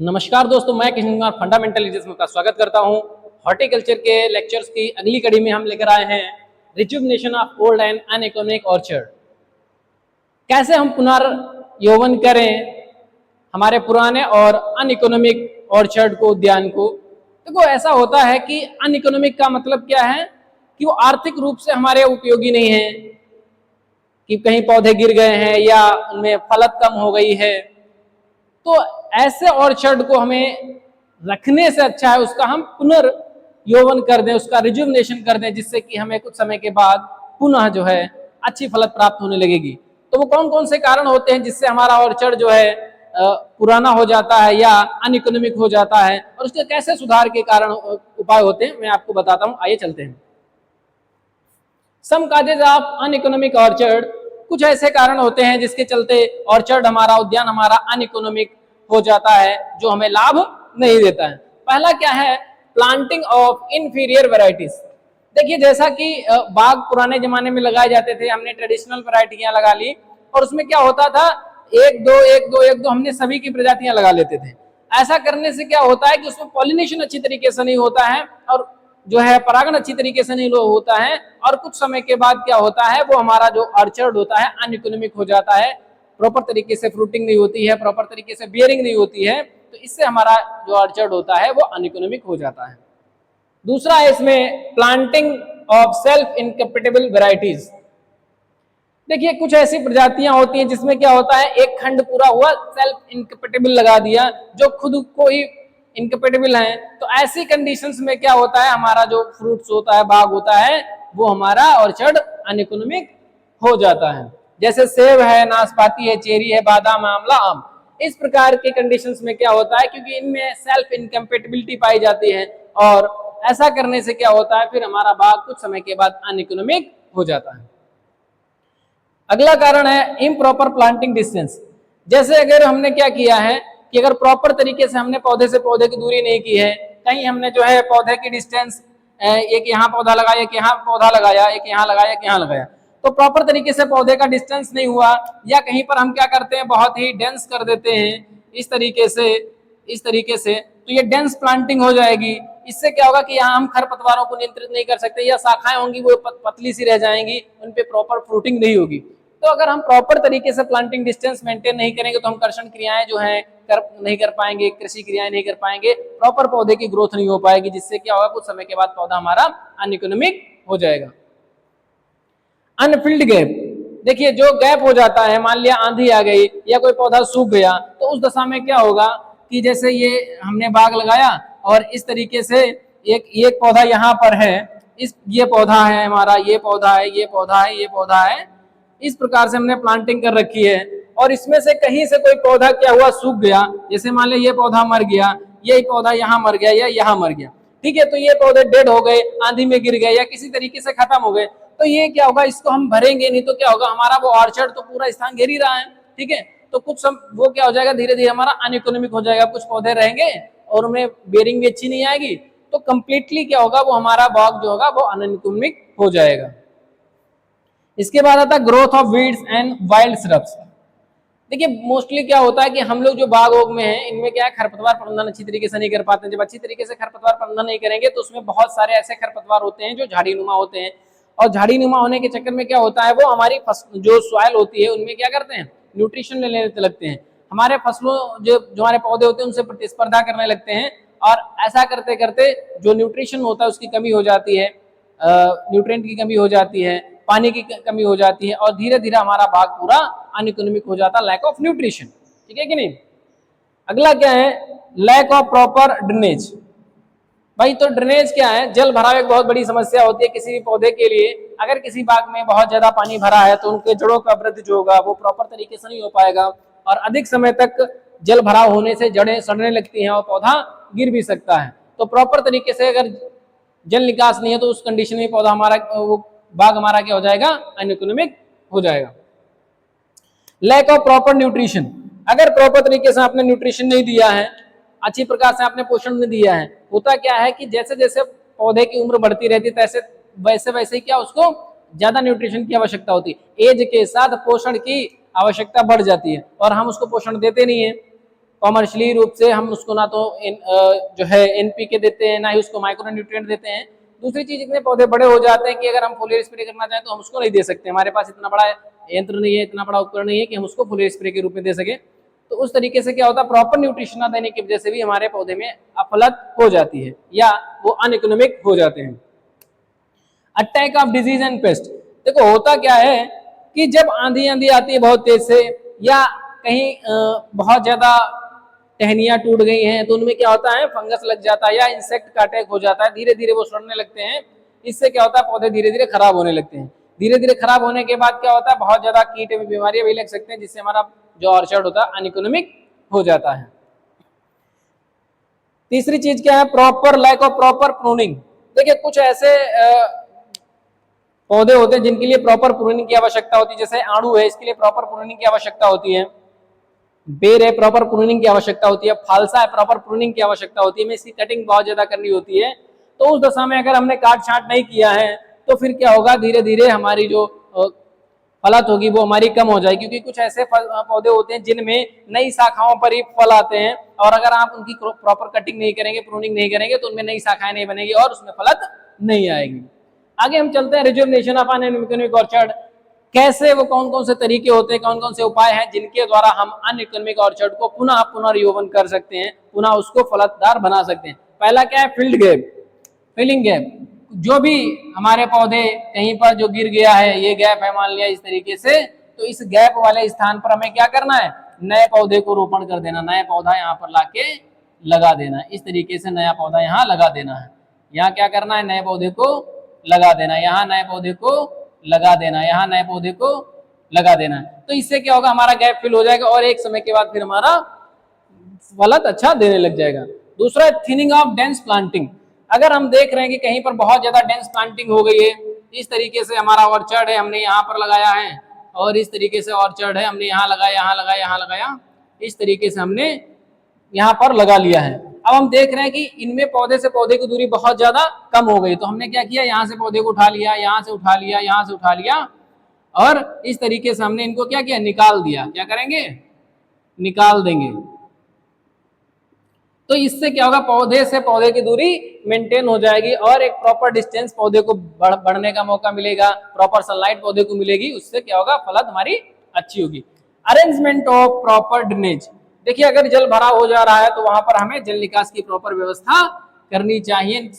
नमस्कार दोस्तों, मैं किशन कुमार फंडामेंटल में का स्वागत करता हूं। हॉर्टिकल्चर के लेक्चर्स की अगली कड़ी में हम लेकर आए हैं rejuvenation of old and uneconomic orchard. कैसे हम पुनर्यौवन करें हमारे पुराने और अनइकोनॉमिक ऑर्चर्ड को, उद्यान को। देखो, ऐसा होता है कि अनइकोनॉमिक का मतलब क्या है कि वो आर्थिक रूप से हमारे उपयोगी नहीं है, कि कहीं पौधे गिर गए हैं या उनमें फलत कम हो गई है। तो ऐसे ऑर्चर्ड को हमें रखने से अच्छा है उसका हम पुनर्यौवन कर दें, उसका रिजुवनेशन कर दें, जिससे कि हमें कुछ समय के बाद पुनः जो है अच्छी फलत प्राप्त होने लगेगी। तो वो कौन कौन से कारण होते हैं जिससे हमारा ऑर्चर्ड जो है पुराना हो जाता है या अनइकोनॉमिक हो जाता है, और उसके कैसे सुधार के कारण उपाय होते हैं, मैं आपको बताता हूं। आइए चलते हैं। सम काजेज ऑफ अनइकोनॉमिक ऑर्चर्ड, कुछ ऐसे कारण होते हैं जिसके चलते ऑर्चर्ड हमारा, उद्यान हमारा अनइकोनॉमिक हो जाता है, जो हमें लाभ नहीं देता है। पहला क्या है? Planting of inferior varieties. देखिए, जैसा कि बाग पुराने जमाने में लगाए जाते थे, हमने ट्रेडिशनल वैरायटियां लगा ली, और उसमें क्या होता था, एक दो एक दो एक दो हमने सभी की प्रजातियां लगा लेते थे। ऐसा करने से क्या होता है कि उसमें पॉलिनेशन अच्छी तरीके से नहीं होता है, और जो है परागण अच्छी तरीके से नहीं होता है, और कुछ समय के बाद क्या होता है, वो हमारा जो ऑर्चर्ड होता है अनइकोनॉमिक हो जाता है। प्रॉपर तरीके से फ्रूटिंग नहीं होती है, प्रॉपर तरीके से बियरिंग नहीं होती है, तो इससे हमारा जो ऑर्चर्ड होता है वो अनइकोनॉमिक हो जाता है। दूसरा है इसमें planting of self incompatible varieties. देखिए, कुछ ऐसी प्रजातियां होती हैं जिसमें क्या होता है, एक खंड पूरा हुआ सेल्फ इनकम्पेटिबल लगा दिया, जो खुद को ही इनकम्पेटिबल है। तो ऐसी कंडीशंस में क्या होता है, हमारा जो फ्रूट्स होता है, बाग होता है, वो हमारा ऑर्चर्ड अनइकोनॉमिक हो जाता है। जैसे सेब है, नाशपाती है, चेरी है, बादाम, आंवला, आम। इस प्रकार के कंडीशंस में क्या होता है, क्योंकि इनमें सेल्फ इनकम्पेटिबिलिटी पाई जाती है, और ऐसा करने से क्या होता है, फिर हमारा बाग कुछ समय के बाद अनइकोनॉमिक हो जाता है। अगला कारण है इम्प्रॉपर प्लांटिंग डिस्टेंस। जैसे अगर हमने क्या किया है कि अगर प्रॉपर तरीके से हमने पौधे से पौधे की दूरी नहीं की है, कहीं हमने जो है पौधे की डिस्टेंस, एक यहाँ पौधा लगाया, एक यहाँ पौधा लगाया, एक यहाँ लगाया, एक यहाँ लगाया, तो प्रॉपर तरीके से पौधे का डिस्टेंस नहीं हुआ, या कहीं पर हम क्या करते हैं, बहुत ही डेंस कर देते हैं इस तरीके से, तो ये डेंस प्लांटिंग हो जाएगी। इससे क्या होगा कि यहाँ हम खरपतवारों को नियंत्रित नहीं कर सकते, या शाखाएं होंगी वो पतली सी रह जाएंगी, उन पे प्रॉपर फ्रूटिंग नहीं होगी। तो अगर हम प्रॉपर तरीके से प्लांटिंग डिस्टेंस मेंटेन नहीं करेंगे तो हम कर्षण क्रियाएं जो है नहीं कर पाएंगे, कृषि क्रियाएं नहीं कर पाएंगे, प्रॉपर पौधे की ग्रोथ नहीं हो पाएगी, जिससे क्या होगा, कुछ समय के बाद पौधा हमारा अनइकोनॉमिक हो जाएगा। Anfield gap. देखिए, जो गैप हो जाता है, मान लिया आंधी आ गई या कोई पौधा सूख गया, तो उस दशा में क्या होगा कि जैसे ये हमने बाग लगाया और इस तरीके से एक पौधा यहाँ पर है, ये पौधा है हमारा, ये पौधा है, ये पौधा है, ये पौधा है, इस प्रकार से हमने प्लांटिंग कर रखी है, और इसमें से कहीं से कोई पौधा क्या हुआ, सूख गया। जैसे मान लिया ये पौधा मर गया, ये पौधा यहाँ मर गया या यहाँ मर गया, ठीक है, तो ये पौधे डेड हो गए, आंधी में गिर गए या किसी तरीके से खत्म हो गए, तो ये क्या होगा, इसको हम भरेंगे नहीं, तो क्या होगा, हमारा वो ऑर्चर्ड तो पूरा स्थान घेर ही रहा है, ठीक है, तो कुछ वो क्या हो जाएगा, धीरे धीरे हमारा अनइकोनॉमिक हो जाएगा। कुछ पौधे रहेंगे और उनमें बेयरिंग भी अच्छी नहीं आएगी, तो कंप्लीटली क्या होगा, वो हमारा बाग जो होगा वो अनइकोनॉमिक हो जाएगा। इसके बाद आता है growth of weeds and wild shrubs. देखिए, मोस्टली क्या होता है कि हम लोग जो बाग ओग में हैं, इनमें क्या है, खरपतवार प्रबंधन अच्छी तरीके से नहीं कर पाते हैं। जब अच्छी तरीके से खरपतवार प्रबंधन नहीं करेंगे तो उसमें बहुत सारे ऐसे खरपतवार होते हैं जो झाड़ी नुमा होते हैं, और झाड़ी नुमा होने के चक्कर में क्या होता है, वो हमारी जो सॉइल होती है उनमें क्या करते हैं, न्यूट्रिशन लेने लगते हैं, हमारे फसलों जो हमारे पौधे होते हैं उनसे प्रतिस्पर्धा करने लगते हैं, और ऐसा करते करते जो न्यूट्रिशन होता है उसकी कमी हो जाती है, न्यूट्रिएंट की कमी हो जाती है, पानी की कमी हो जाती है, और धीरे धीरे हमारा बाग पूरा अनइकोनॉमिक हो जाता है, लैक ऑफ न्यूट्रिशन, ठीक है कि नहीं। अगला क्या है, लैक ऑफ प्रॉपर ड्रेनेज। भाई, तो ड्रेनेज क्या है, जल भराव एक बहुत बड़ी समस्या होती है किसी भी पौधे के लिए। अगर किसी बाग में बहुत ज्यादा पानी भरा है तो उनके जड़ों का वृद्धि जो होगा वो प्रॉपर तरीके से नहीं हो पाएगा, और अधिक समय तक जल भराव होने से जड़ें सड़ने लगती हैं और पौधा गिर भी सकता है। तो प्रॉपर तरीके से अगर जल निकास नहीं है तो उस कंडीशन में पौधा हमारा, वो बाग हमारा क्या हो जाएगा, अनइकोनॉमिक हो जाएगा। Lack of proper nutrition. अगर प्रॉपर तरीके से आपने न्यूट्रिशन नहीं दिया है, अच्छी प्रकार से आपने पोषण नहीं दिया है, होता क्या है कि जैसे जैसे पौधे की उम्र बढ़ती रहती है वैसे वैसे ही क्या उसको ज्यादा न्यूट्रिशन की आवश्यकता होती है। एज के साथ पोषण की आवश्यकता बढ़ जाती है और हम उसको पोषण देते नहीं है, कॉमर्शियली रूप से हम उसको ना तो जो है एनपीके देते हैं, ना ही उसको माइक्रो न्यूट्रिएंट देते हैं। दूसरी चीज, इतने पौधे बड़े हो जाते हैं कि अगर हम फोलियर स्प्रे करना चाहें तो हम उसको नहीं दे सकते, हमारे पास इतना बड़ा यंत्र नहीं है, इतना बड़ा उपकरण नहीं है कि हम उसको फोलियर स्प्रे के रूप में दे सके। तो उस तरीके से क्या होता है, प्रॉपर न्यूट्रिशन ना देने की वजह से भी हमारे पौधे में अफलत हो जाती है या वो अनइकोनॉमिक हो जाते हैं। Attack of disease and paste, देखो होता क्या है कि जब आंधी आती है बहुत तेज से, या कहीं बहुत ज्यादा टहनियां टूट गई हैं तो उनमें क्या होता है, फंगस लग जाता है या इंसेक्ट का अटैक हो जाता है, धीरे धीरे वो सड़ने लगते हैं। इससे क्या होता है, पौधे धीरे धीरे खराब होने लगते हैं। धीरे धीरे खराब होने के बाद क्या होता है, बहुत ज्यादा कीट एवं बीमारियां भी लग सकते हैं, जिससे हमारा जो ऑर्चर्ड होता है अनइकोनॉमिक हो जाता है। तीसरी चीज क्या है, proper lack of proper pruning. देखिए कुछ ऐसे पौधे होते हैं जिनके लिए प्रॉपर प्रूनिंग की आवश्यकता होती है, जैसे आड़ू है, इसके लिए प्रॉपर प्रूनिंग की आवश्यकता होती है। बेर है, प्रॉपर प्रूनिंग की आवश्यकता होती है। फालसा है, प्रॉपर प्रूनिंग की आवश्यकता होती है। में इसकी कटिंग बहुत ज्यादा करनी होती है। तो उस दशा में अगर हमने काट छांट नहीं किया है तो फिर क्या होगा, धीरे धीरे हमारी जो फलत होगी वो हमारी कम हो जाएगी, क्योंकि कुछ ऐसे पौधे होते हैं जिनमें नई शाखाओं पर ही फल आते हैं, और अगर आप उनकी प्रॉपर कटिंग नहीं करेंगे, प्रूनिंग नहीं करेंगे तो उनमें नई शाखाएं नहीं बनेगी और उसमें फलत नहीं आएगी। आगे हम चलते हैं, रिजुवनेशन ऑफ अनइकोनॉमिक ऑर्चर्ड। कैसे, वो कौन कौन से तरीके होते हैं, कौन कौन से उपाय हैं जिनके द्वारा हम अनइकोनॉमिक ऑर्चर्ड को पुनः पुनर्यौवन कर सकते हैं, पुनः उसको फलदार बना सकते हैं। पहला क्या है, फील्ड गैप, फिलिंग गैप। जो भी हमारे पौधे कहीं पर जो गिर गया है, ये गैप है मान लिया इस तरीके से, तो इस गैप वाले स्थान पर हमें क्या करना है, नए पौधे को रोपण कर देना, नया पौधा यहाँ पर लाके लगा देना। इस तरीके से नया पौधा यहाँ लगा देना है। यहाँ क्या करना है, नए पौधे को लगा देना, यहाँ नए पौधे को लगा देना, यहाँ नए पौधे को लगा देना। तो इससे क्या होगा, हमारा गैप फिल हो जाएगा और एक समय के बाद फिर हमारा फलत अच्छा देने लग जाएगा। दूसरा है थिनिंग ऑफ डेंस प्लांटिंग। अगर हम देख रहे हैं कि कहीं पर बहुत ज्यादा डेंस प्लांटिंग हो गई है, इस तरीके से हमारा ऑर्चर्ड है, हमने यहाँ पर लगाया है, और इस तरीके से ऑर्चर्ड है, हमने यहाँ लगाया, यहाँ लगाया, यहाँ लगाया, इस तरीके से हमने यहाँ पर लगा लिया है। अब हम देख रहे हैं कि इनमें पौधे से पौधे की दूरी बहुत ज्यादा कम हो गई, तो हमने क्या किया, यहाँ से पौधे को उठा लिया, यहाँ से उठा लिया, यहाँ से उठा लिया, और इस तरीके से हमने इनको क्या किया, निकाल दिया। क्या करेंगे, निकाल देंगे। तो इससे क्या होगा, पौधे से पौधे की दूरी मेंटेन हो जाएगी और एक प्रॉपर डिस्टेंस पौधे को बढ़ने का मौका मिलेगा, प्रॉपर सनलाइट पौधे को मिलेगी। उससे क्या होगा, फलत हमारी अच्छी होगी। Arrangement of proper drainage. देखिए अगर जल भरा हो जा रहा है तो वहां पर हमें जल निकास की प्रॉपर व्यवस्था करनी चाहिए,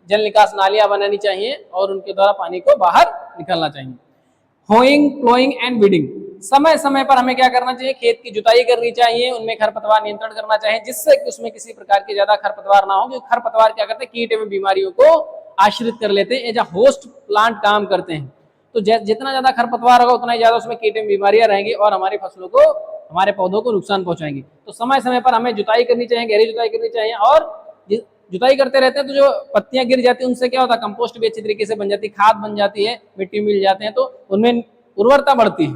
जल निकास नालियां बनानी चाहिए और उनके द्वारा पानी को बाहर निकलना चाहिए। Hoeing, ploughing and weeding. समय समय पर हमें क्या करना चाहिए, खेत की जुताई करनी चाहिए, उनमें खरपतवार नियंत्रण करना चाहिए, जिससे उसमें किसी प्रकार के ज्यादा खरपतवार ना हो, क्योंकि खरपतवार क्या करते हैं, कीट एवं बीमारियों को आश्रित कर लेते हैं, एज अ होस्ट प्लांट काम करते हैं। तो जितना ज्यादा खरपतवार होगा उतना ही ज्यादा उसमें कीट एवं बीमारियां रहेंगी और हमारी फसलों को, हमारे पौधों को नुकसान पहुंचाएंगी। तो समय समय पर हमें जुताई करनी चाहिए, गहरी जुताई करनी चाहिए, और जुताई करते रहते हैं तो जो पत्तियां गिर जाती है उनसे क्या होता है, कंपोस्ट भी अच्छी तरीके से बन जाती है, खाद बन जाती है, मिट्टी मिल जाते हैं, तो उनमें उर्वरता बढ़ती है।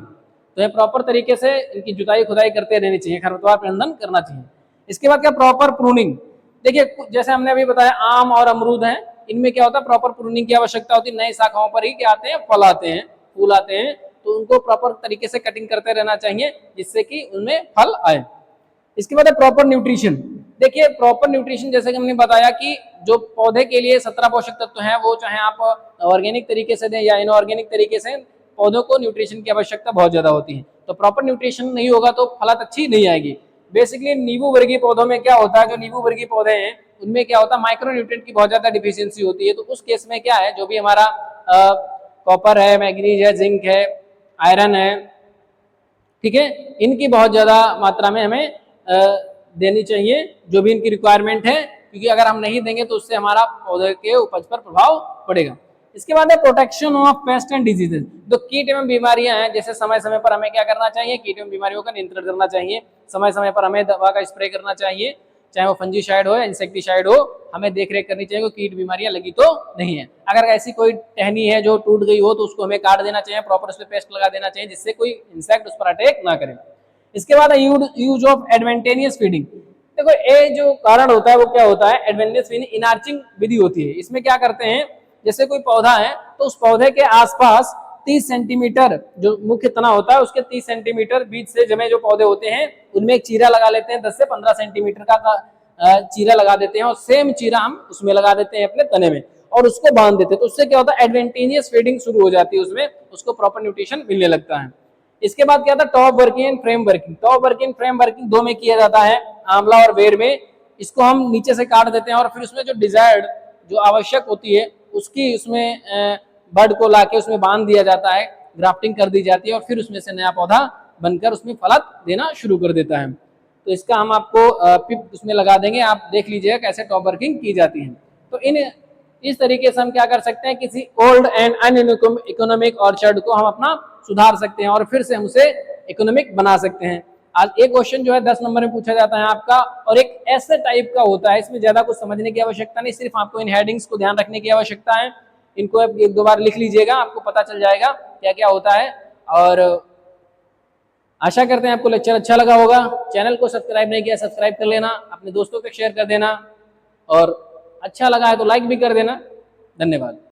तो ये प्रॉपर तरीके से इनकी जुताई खुदाई करते रहनी चाहिए, खरपतवार प्रबंधन करना चाहिए। इसके बाद क्या, प्रॉपर प्रूनिंग। देखिए जैसे हमने अभी बताया आम और अमरूद हैं, इनमें क्या होता है, प्रॉपर प्रूनिंग की आवश्यकता होती है। नई शाखाओं पर ही क्या आते हैं, फल आते हैं, फूल आते हैं, तो उनको प्रॉपर तरीके से कटिंग करते रहना चाहिए जिससे कि उनमें फल आए। इसके बाद है प्रॉपर न्यूट्रिशन। देखिए प्रॉपर न्यूट्रिशन जैसे कि हमने बताया कि जो पौधे के लिए 17 पोषक तत्व हैं, वो चाहे आप ऑर्गेनिक तरीके से दें या इनऑर्गेनिक तरीके से, पौधों को न्यूट्रिशन की आवश्यकता बहुत ज्यादा होती है। तो प्रॉपर न्यूट्रिशन नहीं होगा तो फलत अच्छी नहीं आएगी। बेसिकली नींबू वर्गीय पौधों में क्या होता है, जो नींबू वर्गीय पौधे हैं उनमें क्या होता है, माइक्रो न्यूट्रिएंट की बहुत ज्यादा डिफिशियंसी होती है। तो उस केस में क्या है, जो भी हमारा कॉपर है, मैग्नीज है, जिंक है, आयरन है, ठीक है, इनकी बहुत ज्यादा मात्रा में हमें देनी चाहिए, जो भी इनकी रिक्वायरमेंट है, क्योंकि अगर हम नहीं देंगे तो उससे हमारा पौधे के उपज पर प्रभाव पड़ेगा। इसके बाद है protection of paste and diseases. तो कीट एवं बीमारियां हैं, जैसे समय समय पर हमें क्या करना चाहिए, कीट एवं बीमारियों का नियंत्रण करना चाहिए, समय समय पर हमें दवा का स्प्रे करना चाहिए, चाहे वो फंजीसाइड हो या इंसेक्टिसाइड हो, हमें देख रेख करनी चाहिए, कीट बीमारियां लगी तो नहीं है। अगर ऐसी कोई टहनी है जो टूट गई हो तो उसको हमें काट देना चाहिए, प्रॉपर उस पर पेस्ट लगा देना चाहिए, जिससे कोई इंसेक्ट उस पर अटैक ना करे। इसके बाद यूज ऑफ एडवेंटेनियस फीडिंग। देखो ये जो कारण होता है वो क्या होता है, एडवेंटेनियस फीडिंग इनार्चिंग विधि होती है। इसमें क्या करते हैं, जैसे कोई पौधा है तो उस पौधे के आसपास 30 सेंटीमीटर जो मुख्य तना होता है उसके 30 सेंटीमीटर बीच से जमे जो पौधे होते हैं उनमें एक चीरा लगा लेते हैं। 10 से 15 सेंटीमीटर का चीरा लगा देते हैं और सेम चीरा हम उसमें लगा देते हैं अपने तने में और उसको बांध देते हैं। तो उससे क्या होता है, एडवेंटेजियस फेडिंग शुरू हो जाती है, उसमें उसको प्रॉपर न्यूट्रिशन मिलने लगता है। इसके बाद क्या था, top working and frame working. Top working frame working दो में किया जाता है, आंवला और बेर में। इसको हम नीचे से काट देते हैं और फिर उसमें जो डिजायर्ड जो आवश्यक होती है उसकी उसमें बर्ड को लाके उसमें बांध दिया जाता है, ग्राफ्टिंग कर दी जाती है और फिर उसमें से नया पौधा बनकर उसमें फलत देना शुरू कर देता है। तो इसका हम आपको पिप उसमें लगा देंगे, आप देख लीजिएगा कैसे टॉप वर्किंग की जाती है। तो इस तरीके से हम क्या कर सकते हैं, किसी ओल्ड एंड अनइकोनॉमिक ऑर्चर्ड को हम अपना सुधार सकते हैं और फिर से हम उसे इकोनॉमिक बना सकते हैं। आज एक क्वेश्चन जो है 10 नंबर में पूछा जाता है आपका, और एक ऐसे टाइप का होता है, इसमें ज्यादा कुछ समझने की आवश्यकता नहीं, सिर्फ आपको इन हेडिंग्स को ध्यान रखने की आवश्यकता है। इनको एक दो बार लिख लीजिएगा, आपको पता चल जाएगा क्या क्या होता है। और आशा करते हैं आपको लेक्चर अच्छा लगा होगा। चैनल को सब्सक्राइब नहीं किया, सब्सक्राइब कर लेना, अपने दोस्तों को शेयर कर देना और अच्छा लगा है तो लाइक भी कर देना। धन्यवाद।